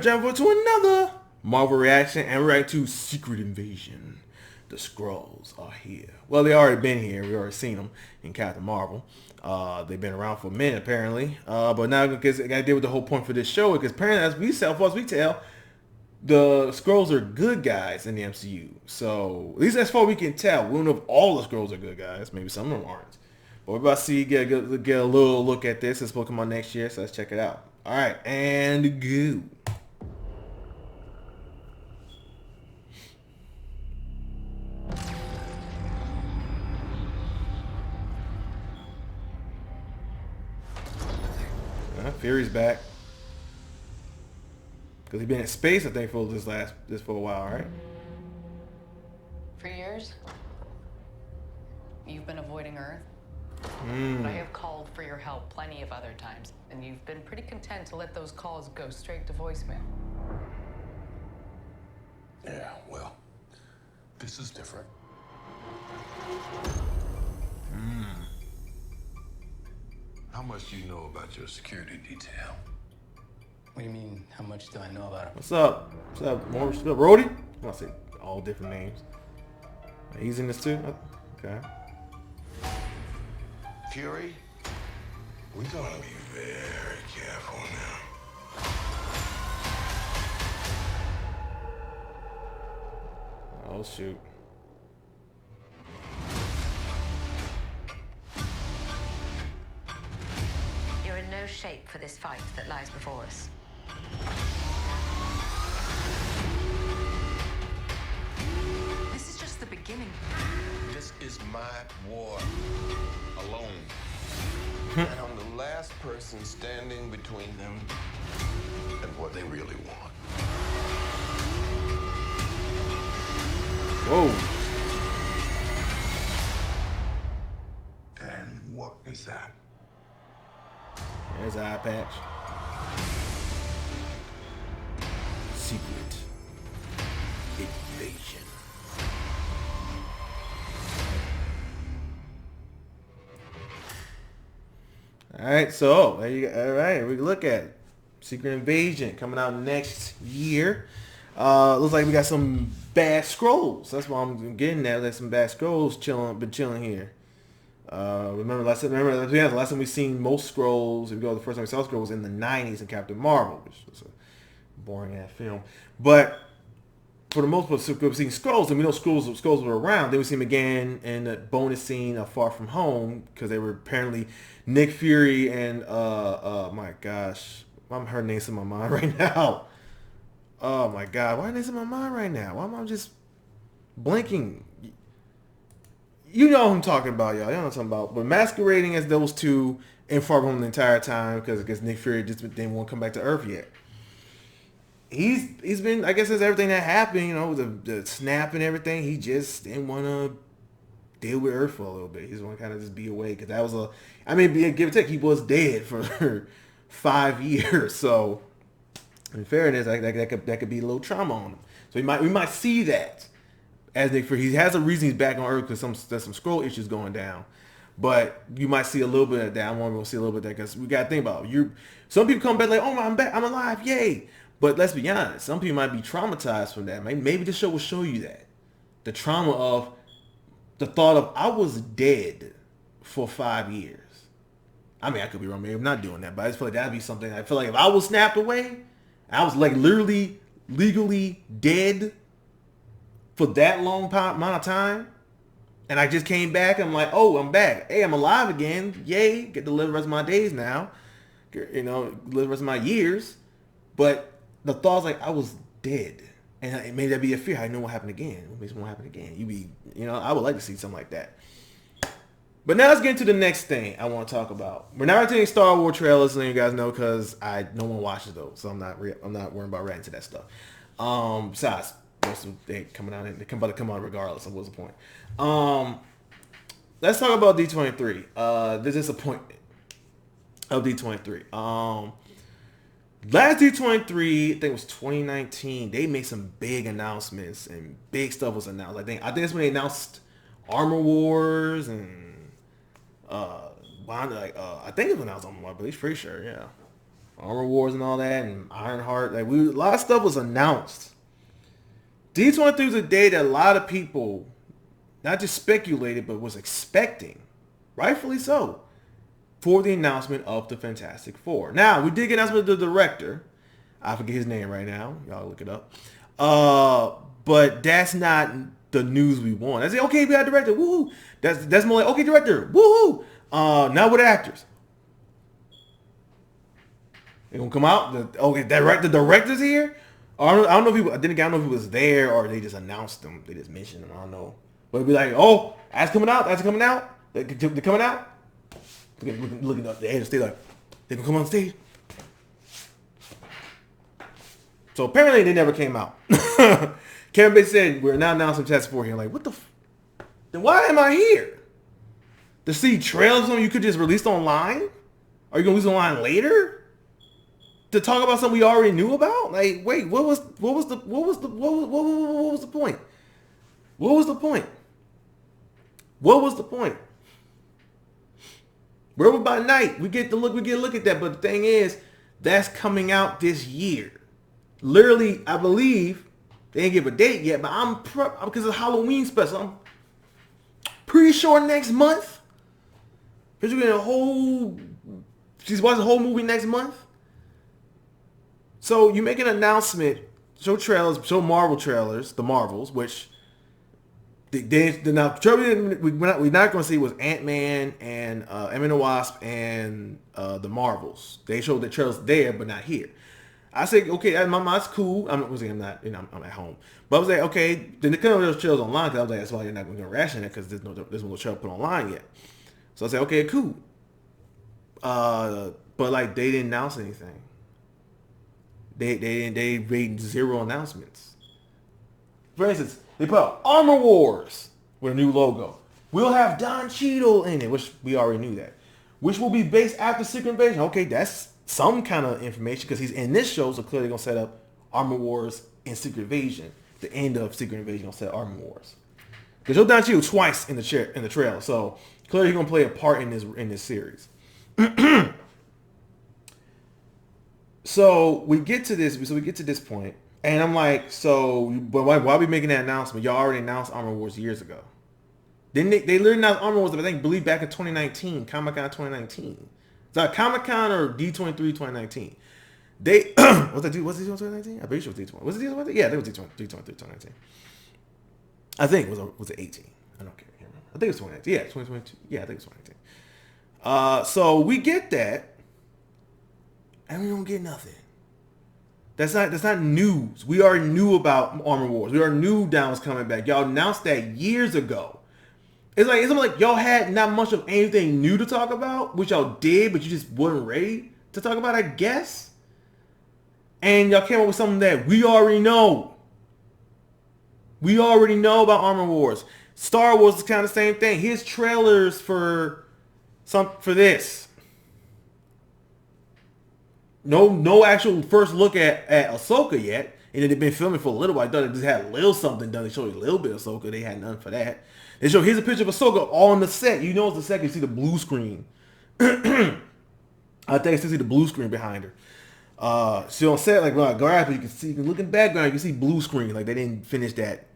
jump into another Marvel reaction, and we're right to Secret Invasion. The Skrulls are here. Well, they already been here. We already seen them in Captain Marvel. They've been around for a minute, apparently. But now, because I got to deal with the whole point for this show, because apparently, as far as we tell, the Skrulls are good guys in the MCU. So, at least as far as we can tell, we don't know if all the Skrulls are good guys. Maybe some of them aren't. But we're about to see, get a little look at this. It's supposed to come out next year, so let's check it out. All right, and go. Fury's back. Because he's been in space, I think, for for a while, right? For years, you've been avoiding Earth. But I have called for your help plenty of other times, and you've been pretty content to let those calls go straight to voicemail. Yeah, well, this is different. How much do you know about your security detail? What do you mean, how much do I know about it? What's up? What's up, Morris? What's up, Rhodey? I say all different names. He's in this too? Okay. Fury, we're gonna be very careful now. Oh, shoot. You're in no shape for this fight that lies before us. This is just the beginning. This is my war alone. And I'm the last person standing between them and what they really want. Whoa. And what is that? There's an eye patch. Secret Invasion. Alright, so there you go. Alright, we look at it. Secret Invasion coming out next year. Looks like we got some bad Skrulls. That's why I'm getting at. There's some bad Skrulls chilling here. Remember last time we seen most Skrulls, if you go the first time we saw Skrulls was in the 90s in Captain Marvel, which was a boring ass film. But for the most part, we've seen Skrulls, and we know Skrulls were around. Then we see them again in the bonus scene of Far From Home, because they were apparently Nick Fury and my gosh, I'm her name's in my mind right now. Oh my god, why are names in my mind right now? Why am I just blinking? You know who I'm talking about, y'all. You know what I'm talking about. But masquerading as those two in Far From Home the entire time, because Nick Fury just didn't want to come back to Earth yet. He's been, I guess, since everything that happened, you know, the snap and everything, he just didn't want to deal with Earth for a little bit. He just want to kind of just be away, because that was give or take, he was dead for 5 years. So, in fairness, that could be a little trauma on him. So we might see that as Nick Fury. He has a reason he's back on Earth, because there's some Skrull issues going down. But you might see a little bit of that. I'm going to see a little bit of that, because we got to think about it. Some people come back like, oh, I'm back, I'm alive, yay. But let's be honest, some people might be traumatized from that. Maybe the show will show you that. The trauma of the thought of, I was dead for 5 years. I mean, I could be wrong. Maybe I'm not doing that, but I just feel like that'd be something. I feel like if I was snapped away, I was like literally, legally dead for that long amount of time, and I just came back, I'm like, oh, I'm back. Hey, I'm alive again. Yay. Get to live the rest of my days now. You know, live the rest of my years. But the thoughts like I was dead, and maybe that'd be a fear. I know what happened again. What makes it won't happen again? I would like to see something like that. But now let's get into the next thing I want to talk about. We're not doing Star Wars trailers, letting you guys know, because no one watches those, so I'm not worried about reacting to that stuff. Besides, they coming out, they about to come out regardless. So what's the point? Let's talk about D23. The disappointment of D23. Last D23, I think it was 2019. They made some big announcements, and big stuff was announced. I think that's when they announced Armor Wars and I think it was announced Armor Wars, but he's pretty sure, yeah. Armor Wars and all that, and Ironheart. Like a lot of stuff was announced. D23 was a day that a lot of people not just speculated, but was expecting, rightfully so, for the announcement of the Fantastic Four. Now, we did get an announcement of the director. I forget his name right now. Y'all look it up. But that's not the news we want. I say, okay, we got a director. Woohoo. That's more like, okay, director. Woohoo. Now with actors. They gonna come out. The director's here. I don't know if he. I don't know if he was there or they just announced them. They just mentioned him. I don't know. But it'd be like, oh, that's coming out. That's coming out. They're coming out. Looking up the edge of the stage like, they can come on stage. So apparently they never came out. Kevin Bates said, we're now announcing Fantastic Four here. Like, what the then why am I here? To see trailers on you could just release online? Are you gonna release online later? To talk about something we already knew about? Like, wait, what was the point? What was the point? What was the point? Werewolf by Night, we get a look at that, but the thing is, that's coming out this year. Literally, I believe they didn't give a date yet, but because it's a Halloween special. I'm pretty sure next month. Because you're getting she's watching the whole movie next month. So you make an announcement, show trailers, show Marvel trailers, the Marvels, which now we're not going to see was Ant-Man and Ant-Man and the Wasp and the Marvels. They showed the trailers there, but not here. I say, okay, that's cool. I'm not, I'm at home. But I was like, okay, then they couldn't those trailers online because I was like, that's why you're not going to ration it because there's no trailer put online yet. So I said, okay, cool. But like they didn't announce anything. They made zero announcements. For instance, they put out Armor Wars with a new logo. We'll have Don Cheadle in it, which we already knew that. Which will be based after Secret Invasion. Okay, that's some kind of information because he's in this show, so clearly going to set up Armor Wars in Secret Invasion. The end of Secret Invasion going to set up Armor Wars. Because you'll Don Cheadle twice in the trailer, so clearly he's going to play a part in this series. So we get to this point, and I'm like, but why are we making that announcement? Y'all already announced Armor Wars years ago. Then they literally announced Armor Wars, I believe back in 2019, Comic-Con 2019. So Comic-Con or D23 2019. They was it 2019? I'm pretty sure it was D20. Was it D20? Yeah, it was D23 2019. I think was it 18? I don't care. I can't remember. I think it was 2019. Yeah, 2022. Yeah, I think it was 2019. So we get that. And we don't get nothing. That's not news. We already knew about Armor Wars. We already knew Down was coming back. Y'all announced that years ago. It's like y'all had not much of anything new to talk about, which y'all did, but you just weren't ready to talk about, I guess. And y'all came up with something that we already know. We already know about Armor Wars. Star Wars is kind of the same thing. Here's trailers for this. No actual first look at Ahsoka yet. And they've been filming for a little while. I thought they just had a little something done. They showed you a little bit of Ahsoka. They had none for that. They show here's a picture of Ahsoka on the set. You know it's the set. You see the blue screen. I think you still see the blue screen behind her. She on set like graph, but you can look in the background. You can see blue screen. Like they didn't finish that.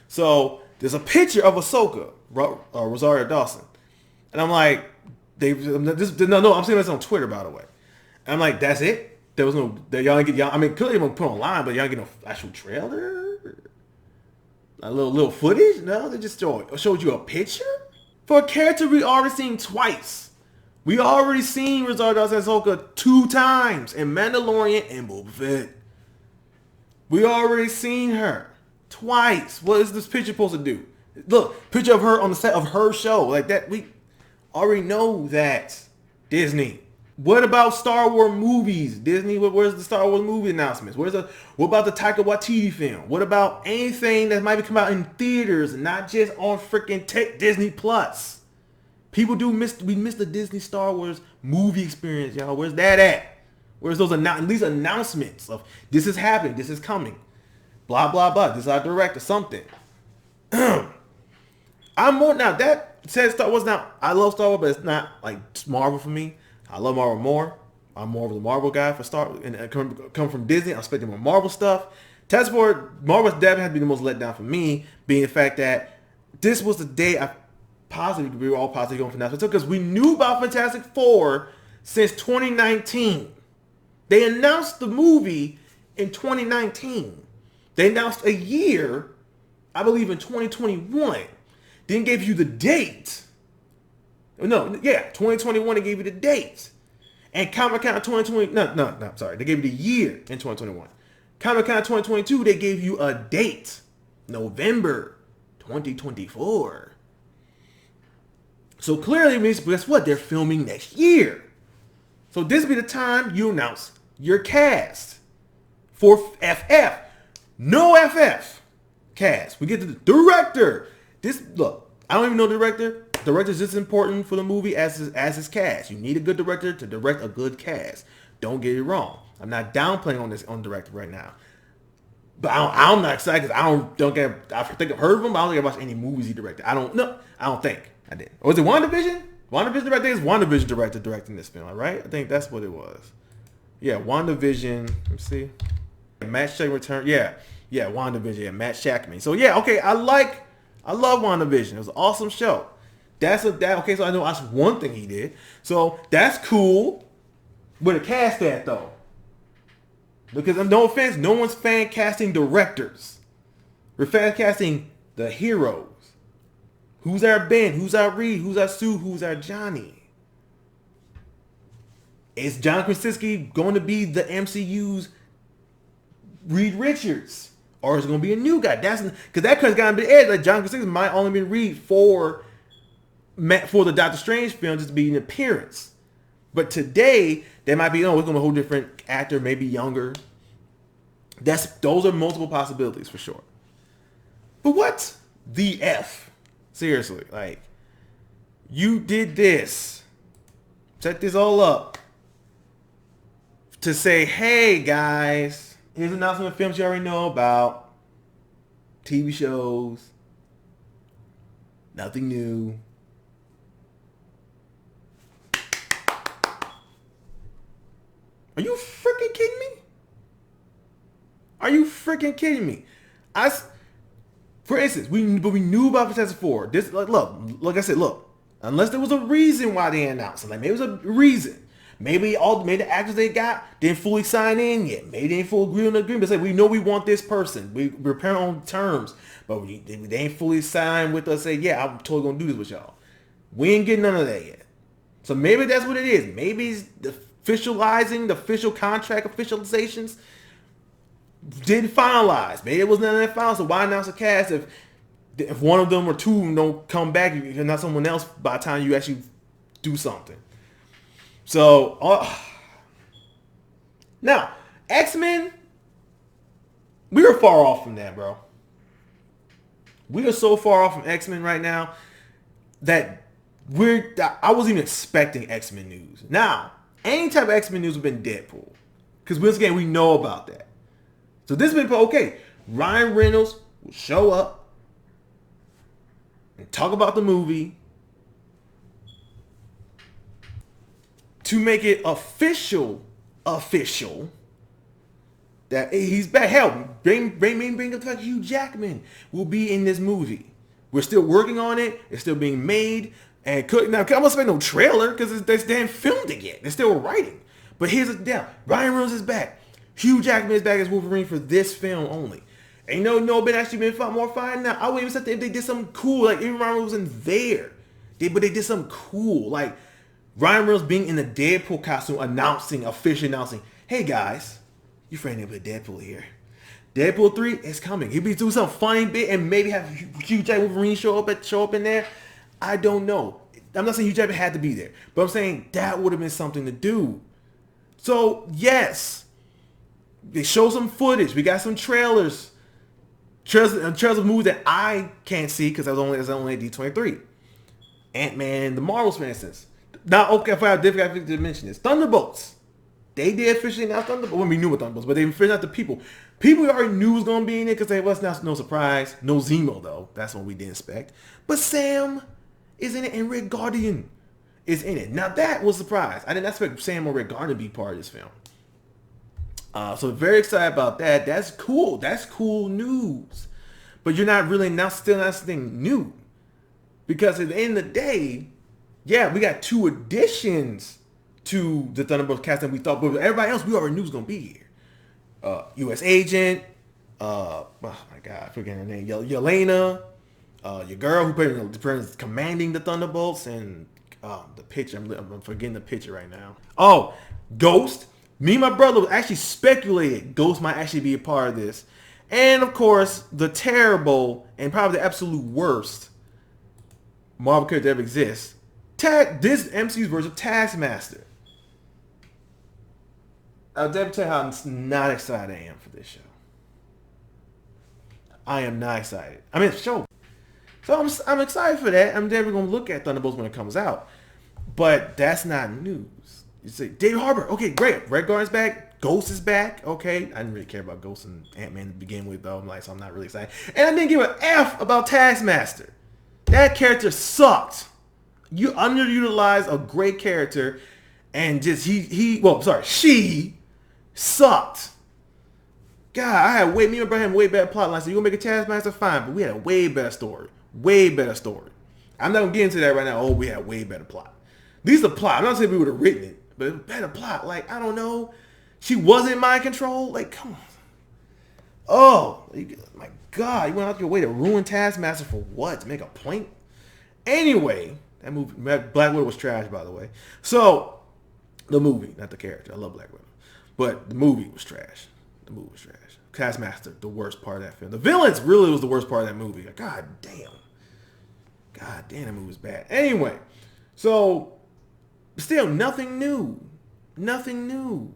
So there's a picture of Ahsoka, Rosario Dawson, and I'm like, I'm seeing this on Twitter, by the way. And I'm like, that's it. There was no, y'all didn't get, I mean, clearly they put online, but y'all didn't get no actual trailer, a little footage. No, they just showed you a picture for a character we already seen twice. We already seen Rosario Dawson Ahsoka 2 times in Mandalorian and Boba Fett. We already seen her twice. What is this picture supposed to do? Look, picture of her on the set of her show like that. We already know that. Disney. What about Star Wars movies? Disney, where's the Star Wars movie announcements? What about the Taika Waititi film? What about anything that might be coming out in theaters and not just on freaking Disney Plus? People we miss the Disney Star Wars movie experience, y'all. Where's that at? Where's those at least announcements of this is happening, this is coming, blah blah blah. This is our director, something. I'm more now. That said, Star Wars. Now I love Star Wars, but it's not like Marvel for me. I love Marvel more. I'm more of a Marvel guy for start, and I come from Disney. I'm expecting more Marvel stuff. Fantastic Four, Marvel definitely had to be the most let down for me, being the fact that this was the day we were all positive going for Fantastic Four, because we knew about Fantastic Four since 2019. They announced the movie in 2019. They announced a year, I believe, in 2021. Then gave you the date. No, yeah, 2021. They gave you the date. And Comic-Con 2020. No, sorry. They gave you the year in 2021. Comic-Con 2022. They gave you a date, November 2024. So clearly, means guess what? They're filming next year. So this will be the time you announce your cast for FF. No FF cast. We get to the director. Look, I don't even know the director. Director's just as important for the movie as his cast. You need a good director to direct a good cast. Don't get it wrong. I'm not downplaying on director right now. But I'm not excited because I think I've heard of him, but I don't think I watched any movies he directed. I don't think I did. Or was it WandaVision? WandaVision director is WandaVision director directing this film, right? I think that's what it was. Yeah, WandaVision. Let me see. Matt Shackman return. Yeah, WandaVision. Yeah, Matt Shackman. So yeah, okay. I love WandaVision. It was an awesome show. Okay, so I know that's one thing he did. So that's cool. Where the cast at though? Because no offense, no one's fan casting directors. We're fan casting the heroes. Who's our Ben? Who's our Reed? Who's our Sue? Who's our Johnny? Is John Krasinski going to be the MCU's Reed Richards? Or is it going to be a new guy? Because that comes down to the edge. Like John Krasinski might only be Reed for the Doctor Strange film, just to be an appearance. But today, they might be, we're going to a whole different actor, maybe younger. Those are multiple possibilities for sure. But what the F? Seriously, like, you did this. Set this all up. To say, hey guys, here's an announcement of films you already know about. TV shows. Nothing new. Are you freaking kidding me? Are you freaking kidding me? For instance, we knew about Fantastic Four. This, like I said, unless there was a reason why they announced it, like maybe it was a reason. Maybe the actors they got didn't fully sign in yet. Maybe they didn't fully agree on the agreement. Say, we know we want this person. We're pairing on terms, but they ain't fully signed with us. Say, yeah, I'm totally gonna do this with y'all. We ain't getting none of that yet. So maybe that's what it is. Maybe it's the officializing, the official contract officializations didn't finalize. Maybe it was none of that final. So why announce a cast if one of them or two don't come back, you're not someone else by the time you actually do something. So now X-Men, we are far off from that, bro. We are so far off from X-Men right now that I wasn't even expecting X-Men news. Now, any type of X-Men news would have been Deadpool, because once again we know about that. So this has been okay. Ryan Reynolds will show up and talk about the movie to make it official that he's back. Hell, bring up the fact Hugh Jackman will be in this movie. We're still working on it. It's still being made. And now, I'm not saying no trailer because they haven't filmed it yet. They're still writing. But here's the deal. Ryan Reynolds is back. Hugh Jackman is back as Wolverine for this film only. And been actually been more fine now. I wouldn't even say if they did something cool. Like, even Ryan Reynolds wasn't there. But they did something cool. Like, Ryan Reynolds being in the Deadpool costume officially announcing, hey guys, your friend with Deadpool here. Deadpool 3 is coming. He'll be doing some funny bit and maybe have Hugh Jackman Wolverine show up in there. I don't know. I'm not saying Hugh Jackman had to be there, but I'm saying that would have been something to do. So yes, they show some footage. We got some trailers of movies that I can't see because I was only at D23. Ant-Man and the Marvels, for instance. Now, okay, if I did mention this, Thunderbolts. They did officially announce Thunderbolts. Well, we knew what Thunderbolts, but they officially announced the people. People we already knew was gonna be in it because they was not no surprise. No Zemo though. That's what we didn't expect. But Sam is in it, and Red Guardian is in it. Now that was a surprise. I didn't expect Samuel Red Garden to be part of this film. So very excited about that. That's cool. That's cool news. But you're not really still not something new. Because at the end of the day, yeah, we got 2 additions to the Thunderbolts cast that we thought, but everybody else we already knew was gonna be here. U.S. Agent, oh my God, I forget her name. Yelena, your girl who played commanding the Thunderbolts, and the picture. I'm forgetting the picture right now. Oh, Ghost. Me and my brother actually speculated Ghost might actually be a part of this. And of course, the terrible and probably the absolute worst Marvel character that ever exists. This MCU's version of Taskmaster. I'll definitely tell you how not excited I am for this show. I am not excited. I mean, show. So I'm excited for that. I'm definitely going to look at Thunderbolts when it comes out. But that's not news. You say, David Harbour, okay, great. Red Guardian's back. Ghost is back. Okay. I didn't really care about Ghost and Ant-Man to begin with, though. So I'm not really excited. And I didn't give an F about Taskmaster. That character sucked. You underutilized a great character, and just she sucked. God, me and my brother had way better plot lines. So you gonna make a Taskmaster? Fine, but we had a way better story. Way better story. I'm not gonna get into that right now. Oh, we had way better plot. These are plot. I'm not saying we would have written it, but it was better plot. Like, I don't know. She wasn't mind control. Like, come on. Oh, my God. You went out your way to ruin Taskmaster for what? To make a point? Anyway, that movie, Black Widow was trash, by the way. So, the movie, not the character. I love Black Widow. But the movie was trash. The movie was trash. Taskmaster, the worst part of that film. The villains really was the worst part of that movie. Like, God damn, that movie was bad. Anyway, so still nothing new. Nothing new.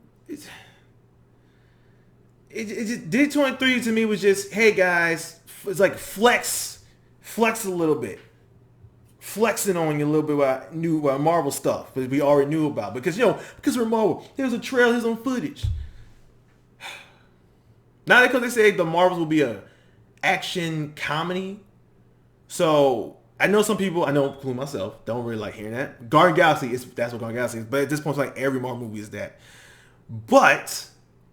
It just D23 to me was just, hey guys, it's like flex a little bit. Flexing on you a little bit about new Marvel stuff that we already knew about. Because we're Marvel. Here's a trailer, here's some footage. Not because they say the Marvels will be a action comedy. So I know some people, including myself, don't really like hearing that. Guardian Galaxy that's what Guardian Galaxy is. But at this point, it's like every Marvel movie is that. But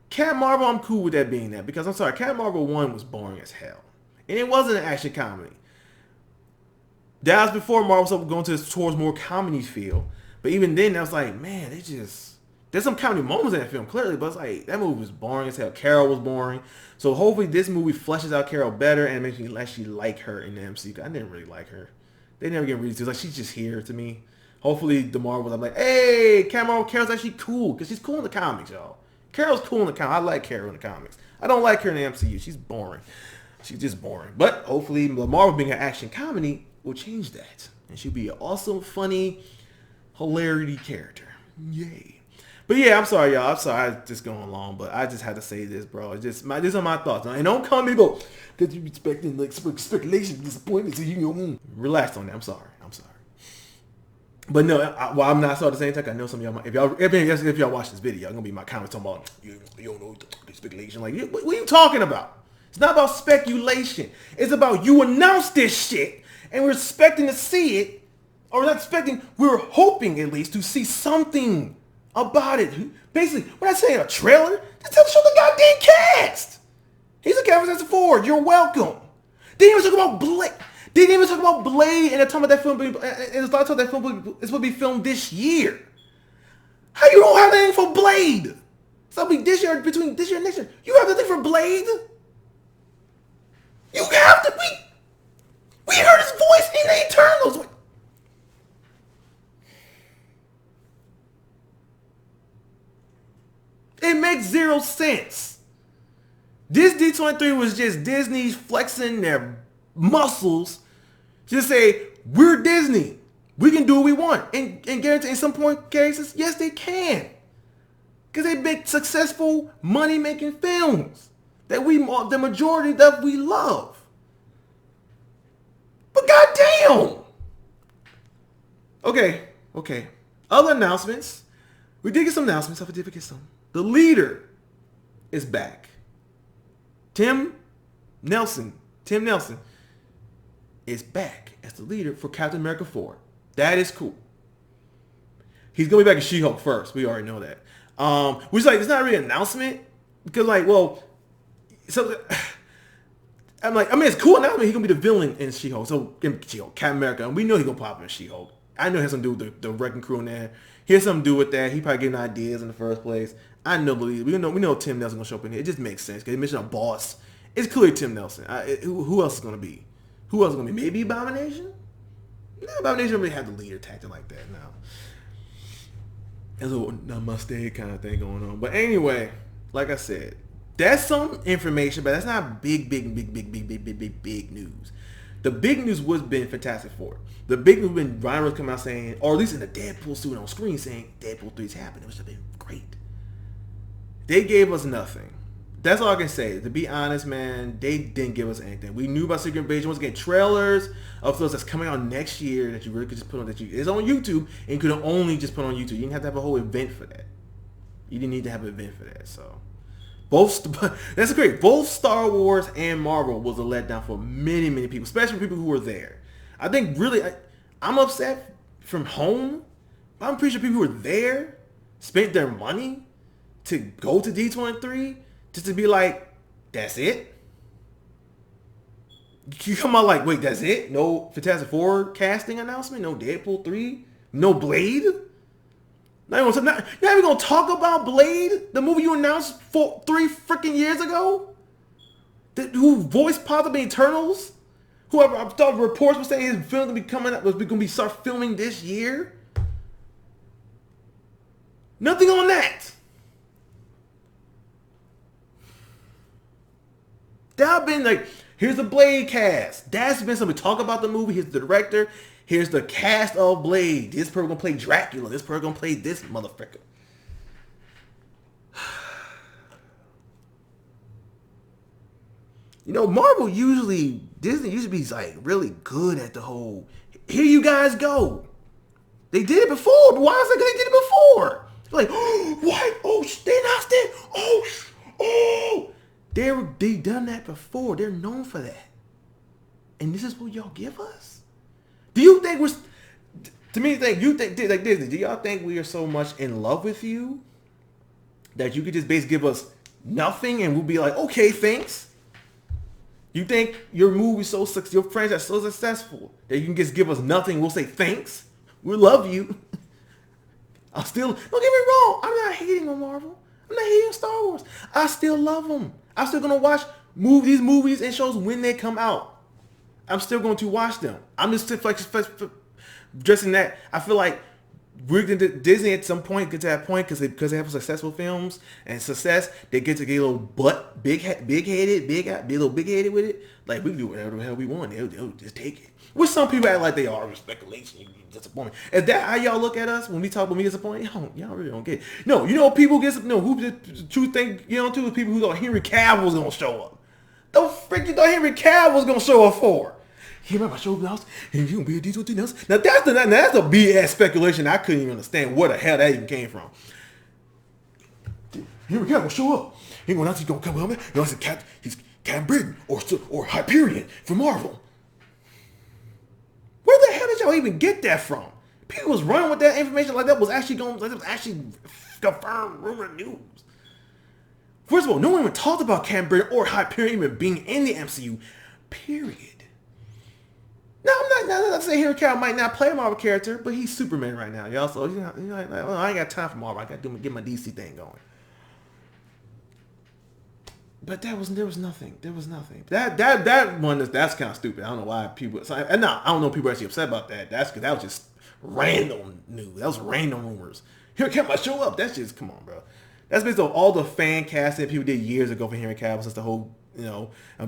Captain Marvel, I'm cool with that being that, because I'm sorry, Captain Marvel 1 was boring as hell, and it wasn't an action comedy. That was before Marvel started going towards more comedy feel. But even then, I was like, man, there's some comedy moments in that film, clearly, but it's like, that movie was boring as hell. Carol was boring. So hopefully this movie fleshes out Carol better and makes me actually like her in the MCU. I didn't really like her. They never get really to, like, she's just here to me. Hopefully the Marvels, I'm like, hey, Carol's actually cool, because she's cool in the comics, y'all. Carol's cool in the comics. I like Carol in the comics. I don't like her in the MCU. She's boring. She's just boring. But hopefully the Marvel being an action comedy will change that. And she'll be an awesome, funny, hilarity character. Yay. But yeah, I'm sorry, y'all. I'm sorry I'm just going long, but I just had to say this, bro. These are my thoughts. And don't come and go, because you're expecting like speculation, disappointment, so relax on that. I'm sorry. But no, I'm not sorry at the same time. I know some of y'all, if y'all watch this video, y'all gonna be my comments talking about you don't know the speculation. Like, what are you talking about? It's not about speculation. It's about you announced this shit, and we're expecting to see it, or not expecting. We're hoping at least to see something about it. Basically, we're not saying a trailer. Just tell the show the goddamn cast. He's a Fantastic Four. You're welcome. They didn't even talk about Blade. They didn't even talk about Blade and the time of that film. And it's like that film is supposed to be filmed this year. How you don't have anything for Blade? So it'll be this year, between this year and next year. You have nothing for Blade? You have to. We heard his voice in the Eternals. It makes zero sense. This D23 was just Disney flexing their muscles. Just say, we're Disney. We can do what we want. And guarantee in some point cases, yes, they can. Because they make successful money-making films that the majority that we love. But goddamn. Okay. Other announcements. We did get some announcements. I did get some. The leader is back. Tim Nelson is back as the leader for Captain America 4. That is cool. He's gonna be back in She-Hulk first. We already know that. Which like it's not really an announcement because like well, so I'm like I mean it's cool announcement. He's gonna be the villain in She-Hulk. So in She-Hulk, Captain America, and we know he's gonna pop in She-Hulk. I know it has something to do with the wrecking crew in there. He has something to do with that. He probably getting ideas in the first place. I know, we know Tim Nelson gonna show up in here. It just makes sense because he mentioned a boss. It's clearly Tim Nelson. Who else is gonna be? Who else is gonna be? Maybe Abomination. No, Abomination don't really have the leader tactic like that now. There's a little namaste kind of thing going on. But anyway, like I said, that's some information, but that's not big news. The big news was been Fantastic Four. The big news been Ryan Reynolds coming out saying, or at least in the Deadpool suit on screen saying Deadpool 3 is happening, which would have been great. They gave us nothing. That's all I can say. To be honest, man, they didn't give us anything. We knew about Secret Invasion. Once again, trailers of those that's coming out next year that you really could just put on it's on YouTube, and you could only just put on YouTube. You didn't have to have a whole event for that. You didn't need to have an event for that. So that's great. Both Star Wars and Marvel was a letdown for many people, especially people who were there. I think really, I'm upset from home. I'm pretty sure people who were there spent their money to go to D23 just to be like, that's it? You come out like, wait, that's it? No Fantastic Four casting announcement? No Deadpool 3? No Blade? You're not even going to talk about Blade? The movie you announced 3 freaking years ago? Who voiced popped up in Eternals? Who I thought reports were saying his film was going to be start filming this year? Nothing on that. That been like, here's the Blade cast. That's been something. Talk about the movie. Here's the director. Here's the cast of Blade. This person gonna play Dracula. This person gonna play this motherfucker. You know, Disney usually be like really good at the whole, here you guys go. They did it before. But why is it they did it before? Like, oh, what? Oh, they announced it. Oh. They done that before. They're known for that. And this is what y'all give us? Do you think like Disney, do y'all think we are so much in love with you that you could just basically give us nothing and we'll be like, okay, thanks? You think your movie's your franchise so successful that you can just give us nothing, we'll say thanks? We love you. Don't get me wrong, I'm not hating on Marvel. I'm not hating on Star Wars. I still love them. I'm still going to watch these movies and shows when they come out. I'm still going to watch them. I'm just addressing that. I feel like Disney at some point get to that point because they have successful films and success. They get to get a little big-headed with it. Like we can do whatever the hell we want. They'll just take it. Which some people act like they are. Speculation, disappointment. Is that how y'all look at us when we talk about me disappointed? Y'all really don't get it. No, you know people get who the truth thing too. People who thought Henry Cavill's gonna show up. The frick you thought Henry Cavill's gonna show up for? He remember my show house and you gonna be a D23 else. Now that's a BS speculation. I couldn't even understand where the hell that even came from. Henry Cavill will show up. He's gonna come up. He's Captain Britain or Hyperion from Marvel. Where the hell did y'all even get that from? People was running with that information like that was actually confirmed rumor news. First of all, no one even talked about Captain Britain or Hyperion even being in the MCU. Period. Now I'm not saying Henry Cavill might not play a Marvel character, but he's Superman right now, y'all. So I ain't got time for Marvel. I got to get my DC thing going. But there was nothing. There was nothing. That one that's kind of stupid. I don't know why people. I don't know if people are actually upset about that. That's because that was just random news. That was random rumors. Henry Cavill might show up. That's just come on, bro. That's based on all the fan casting people did years ago for Henry Cavill since the whole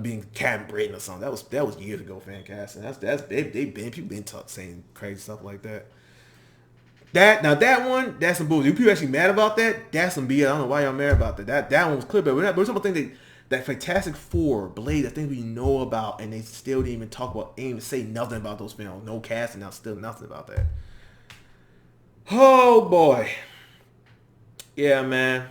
being Captain Britain or something. That was years ago fan casting. People been saying crazy stuff like that. That one, that's some bullshit. If people actually mad about that, that's some BS. I don't know why y'all mad about that. That one was clear, but we're talking about things that Fantastic Four, Blade, I think we know about, and they still didn't even talk about, didn't even say nothing about those films. No casting, now still nothing about that. Oh boy. Yeah, man.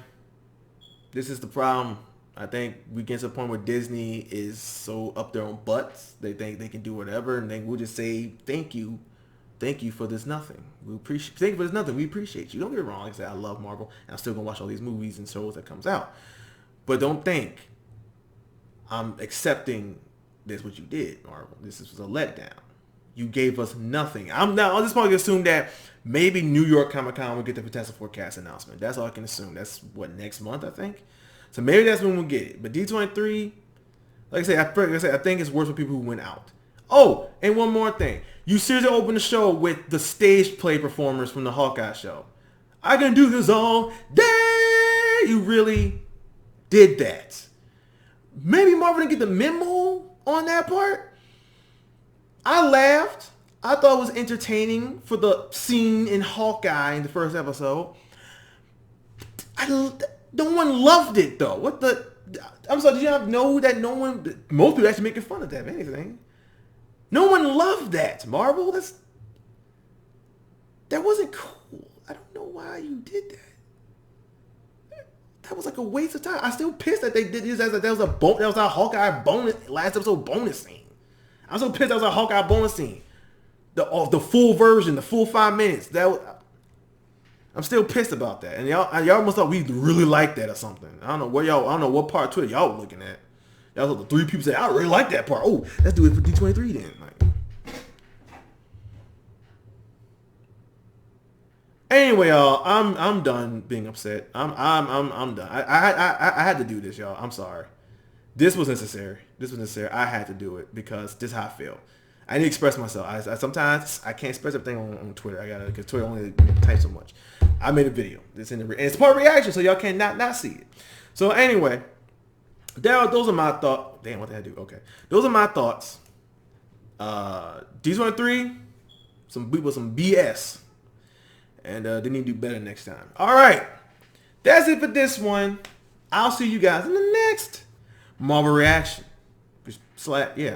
This is the problem. I think we get to the point where Disney is so up their own butts. They think they can do whatever, and then we'll just say thank you thank you for this nothing. Thank you for this nothing. We appreciate you. Don't get me wrong. Like I said, I love Marvel, and I'm still gonna watch all these movies and shows that comes out. But don't think I'm accepting this what you did, Marvel. This was a letdown. You gave us nothing. I'm just going to assume that maybe New York Comic Con will get the Fantastic Four cast announcement. That's all I can assume. That's what, next month, I think. So maybe that's when we'll get it. But D23, like I said, I think it's worse for people who went out. Oh, and one more thing. You seriously opened the show with the stage play performers from the Hawkeye show. I can do this all day. You really did that. Maybe Marvel didn't get the memo on that part. I laughed. I thought it was entertaining for the scene in Hawkeye in the first episode. No one loved it though. I'm sorry, did you not know that most people actually making fun of that, if anything. No one loved that, Marvel. That wasn't cool. I don't know why you did that. That was like a waste of time. I'm still pissed that they did this that was a Hawkeye bonus, last episode bonus scene. I'm so pissed that was a Hawkeye bonus scene. The full version, the full 5 minutes. I'm still pissed about that. And y'all must thought we really liked that or something. I don't know what part of Twitter y'all were looking at. Y'all was the 3 people say, I really like that part. Oh, let's do it for D23 then. Anyway, y'all, I'm done being upset. I'm done. I had to do this, y'all. I'm sorry. This was necessary. I had to do it because this is how I feel. I need to express myself. Sometimes I can't express everything on Twitter. Because Twitter only types so much. I made a video. And it's part of reaction, so y'all can not see it. So anyway, those are my thoughts. Damn, what did I do? Okay, those are my thoughts. D23, some BS, and they need to do better next time. All right, that's it for this one. I'll see you guys in the next Marvel reaction. Yeah.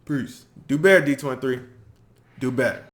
Peace. Do better, D23. Do better.